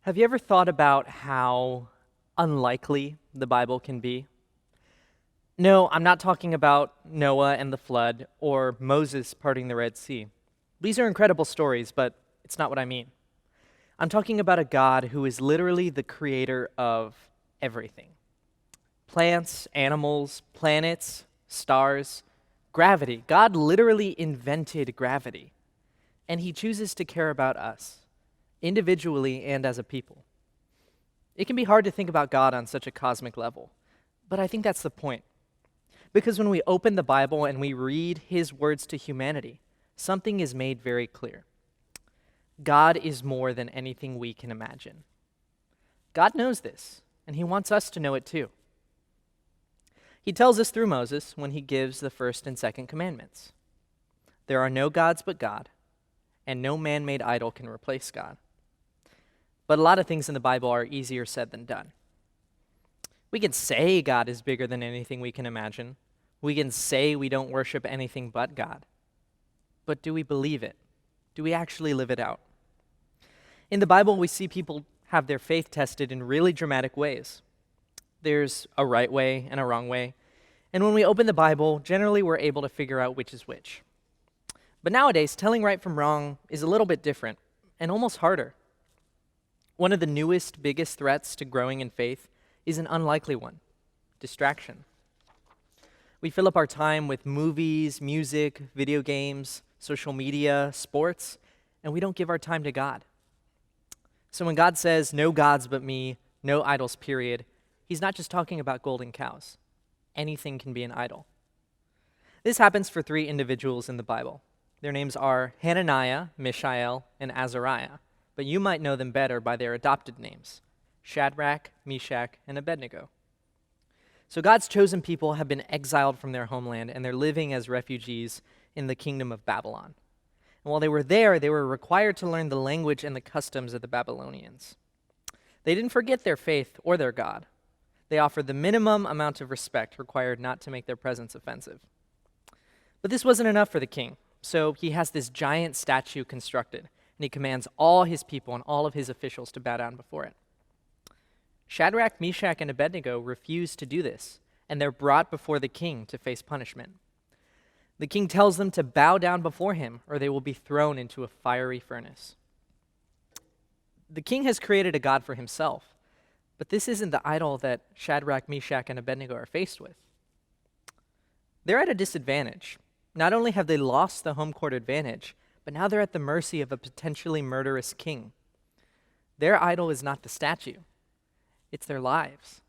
Have you ever thought about how unlikely the Bible can be? No, I'm not talking about Noah and the flood or Moses parting the Red Sea. These are incredible stories, but it's not what I mean. I'm talking about a God who is literally the creator of everything: plants, animals, planets, stars, gravity. God literally invented gravity, and he chooses to care about us, individually and as a people. It can be hard to think about God on such a cosmic level, but I think that's the point. Because when we open the Bible and we read his words to humanity, something is made very clear. God is more than anything we can imagine. God knows this, and he wants us to know it too. He tells us through Moses when he gives the first and second commandments. There are no gods but God, and no man-made idol can replace God. But a lot of things in the Bible are easier said than done. We can say God is bigger than anything we can imagine. We can say we don't worship anything but God. But do we believe it? Do we actually live it out? In the Bible, we see people have their faith tested in really dramatic ways. There's a right way and a wrong way. And when we open the Bible, generally we're able to figure out which is which. But nowadays, telling right from wrong is a little bit different and almost harder. One of the newest, biggest threats to growing in faith is an unlikely one: distraction. We fill up our time with movies, music, video games, social media, sports, and we don't give our time to God. So when God says, "No gods but me, no idols, period," he's not just talking about golden cows. Anything can be an idol. This happens for three individuals in the Bible. Their names are Hananiah, Mishael, and Azariah, but you might know them better by their adopted names: Shadrach, Meshach, and Abednego. So God's chosen people have been exiled from their homeland, and they're living as refugees in the kingdom of Babylon. And while they were there, they were required to learn the language and the customs of the Babylonians. They didn't forget their faith or their God. They offered the minimum amount of respect required not to make their presence offensive. But this wasn't enough for the king, so he has this giant statue constructed, and he commands all his people and all of his officials to bow down before it. Shadrach, Meshach, and Abednego refuse to do this, and they're brought before the king to face punishment. The king tells them to bow down before him, or they will be thrown into a fiery furnace. The king has created a god for himself, but this isn't the idol that Shadrach, Meshach, and Abednego are faced with. They're at a disadvantage. Not only have they lost the home court advantage, but now they're at the mercy of a potentially murderous king. Their idol is not the statue. It's their lives.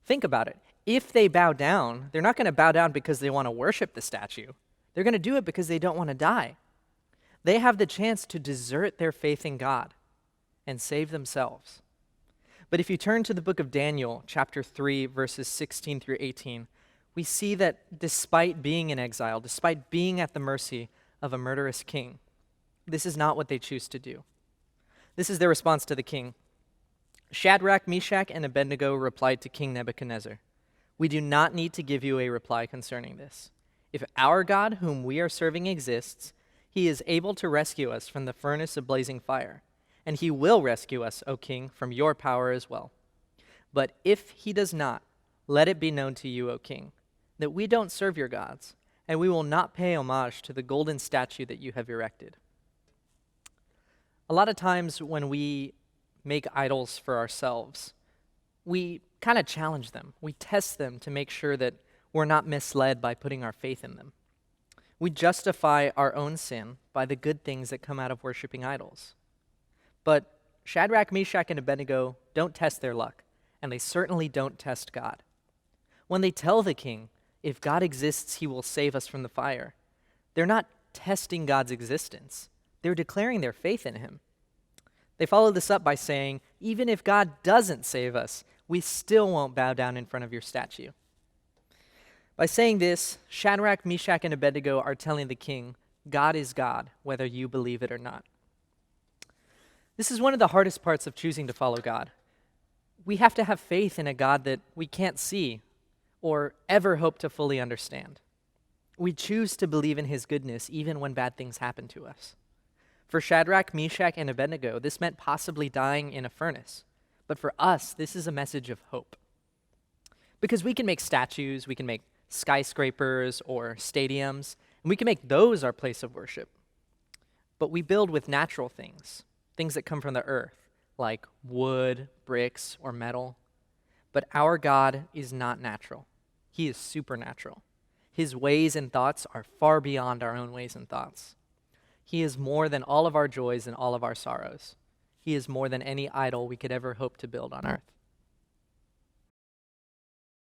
Think about it. If they bow down, they're not going to bow down because they want to worship the statue. They're going to do it because they don't want to die. They have the chance to desert their faith in God and save themselves. But if you turn to the book of Daniel, chapter 3, verses 16 through 18, we see that despite being in exile, despite being at the mercy of a murderous king, this is not what they choose to do. This is their response to the king. Shadrach, Meshach, and Abednego replied to King Nebuchadnezzar, "We do not need to give you a reply concerning this. If our God, whom we are serving, exists, he is able to rescue us from the furnace of blazing fire, and he will rescue us, O king, from your power as well. But if he does not, let it be known to you, O king, that we don't serve your gods, and we will not pay homage to the golden statue that you have erected." A lot of times when we make idols for ourselves, we kind of challenge them. We test them to make sure that we're not misled by putting our faith in them. We justify our own sin by the good things that come out of worshiping idols. But Shadrach, Meshach, and Abednego don't test their luck, and they certainly don't test God. When they tell the king, if God exists, he will save us from the fire, they're not testing God's existence. They're declaring their faith in him. They follow this up by saying, even if God doesn't save us, we still won't bow down in front of your statue. By saying this, Shadrach, Meshach, and Abednego are telling the king, God is God, whether you believe it or not. This is one of the hardest parts of choosing to follow God. We have to have faith in a God that we can't see or ever hope to fully understand. We choose to believe in his goodness even when bad things happen to us. For Shadrach, Meshach, and Abednego, this meant possibly dying in a furnace. But for us, this is a message of hope. Because we can make statues, we can make skyscrapers or stadiums, and we can make those our place of worship. But we build with natural things, things that come from the earth, like wood, bricks, or metal. But our God is not natural. He is supernatural. His ways and thoughts are far beyond our own ways and thoughts. He is more than all of our joys and all of our sorrows. He is more than any idol we could ever hope to build on earth.